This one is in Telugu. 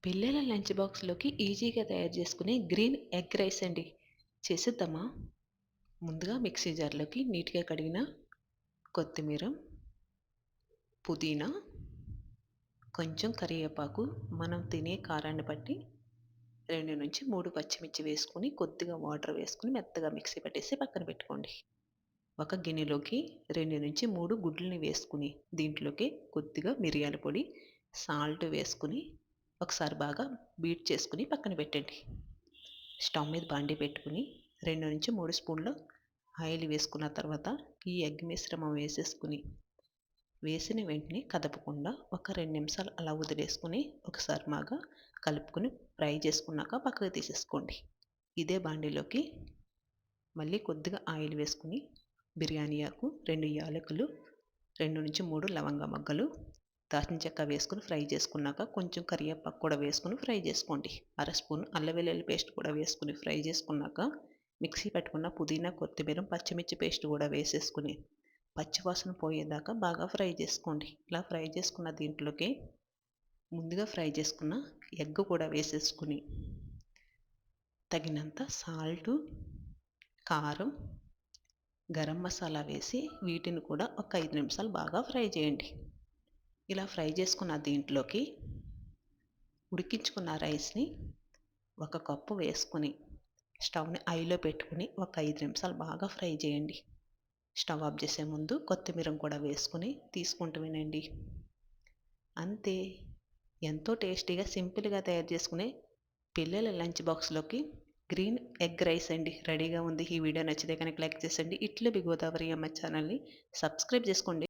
పిల్లల లంచ్ బాక్స్‌లోకి ఈజీగా తయారు చేసుకునే గ్రీన్ ఎగ్ రైస్ అండి. చేసేద్దామా? ముందుగా మిక్సీ జార్‌లోకి నీట్‌గా కడిగిన కొత్తిమీర, పుదీనా, కొంచెం కరివేపాకు, మనం తినే కారాన్ని బట్టి 2-3 పచ్చిమిర్చి వేసుకొని, కొద్దిగా వాటర్ వేసుకొని మెత్తగా మిక్సీ పట్టేసి పక్కన పెట్టుకోండి. ఒక గిన్నెలోకి 2-3 గుడ్లని వేసుకొని, దీంట్లోకి కొద్దిగా మిరియాల పొడి, సాల్ట్ వేసుకొని, ఒకసారి బాగా బీట్ చేసుకొని పక్కన పెట్టండి. స్టవ్ మీద బాండీ పెట్టుకుని 2-3 స్పూన్ల ఆయిల్ వేసుకున్న తర్వాత ఈ ఎగ్ మిశ్రమం వేసేసుకుని వేసిన వెంటనే కదపకుండా ఒక 2 నిమిషాలు అలా వదిలేసుకుని ఒకసారి బాగా కలుపుకొని ఫ్రై చేసుకున్నాక పక్కకు తీసేసుకోండి. ఇదే బాండీలోకి మళ్ళీ కొద్దిగా ఆయిల్ వేసుకుని బిర్యానీ ఆకు, 2 యాలకులు, 2-3 లవంగ మొగ్గలు, దాల్చిన చెక్క వేసుకొని ఫ్రై చేసుకున్నాక కొంచెం కరివేపాకు కూడా వేసుకొని ఫ్రై చేసుకోండి. అర స్పూన్ అల్లం వెల్లుల్లి పేస్ట్ కూడా వేసుకొని ఫ్రై చేసుకున్నాక మిక్సీ పట్టుకున్న పుదీనా, కొత్తిమీర, పచ్చిమిర్చి పేస్ట్ కూడా వేసేసుకుని పచ్చివాసన పోయేదాకా బాగా ఫ్రై చేసుకోండి. ఇలా ఫ్రై చేసుకున్న దీంట్లోకి ముందుగా ఫ్రై చేసుకున్న ఎగ్ కూడా వేసేసుకుని తగినంత సాల్టు, కారం, గరం మసాలా వేసి వీటిని కూడా ఒక 5 నిమిషాలు బాగా ఫ్రై చేయండి. ఇలా ఫ్రై చేసుకున్న దీంట్లోకి ఉడికించుకున్న రైస్‌ని ఒక కప్పు వేసుకొని స్టవ్‌ని హైలో పెట్టుకొని ఒక 5 నిమిషాలు బాగా ఫ్రై చేయండి. స్టవ్ ఆఫ్ చేసే ముందు కొత్తిమీరను కూడా వేసుకొని తీసుకుంటూ వినండి. అంతే. ఎంతో టేస్టీగా సింపుల్‌గా తయారు చేసుకునే పిల్లల లంచ్ బాక్స్‌లోకి గ్రీన్ ఎగ్ రైస్ అండి రెడీగా ఉంది. ఈ వీడియో నచ్చితే కనుక లైక్ చేసేయండి. ఇట్లు బి గోదావరి అమ్మ ఛానల్‌ని సబ్స్క్రైబ్ చేసుకోండి.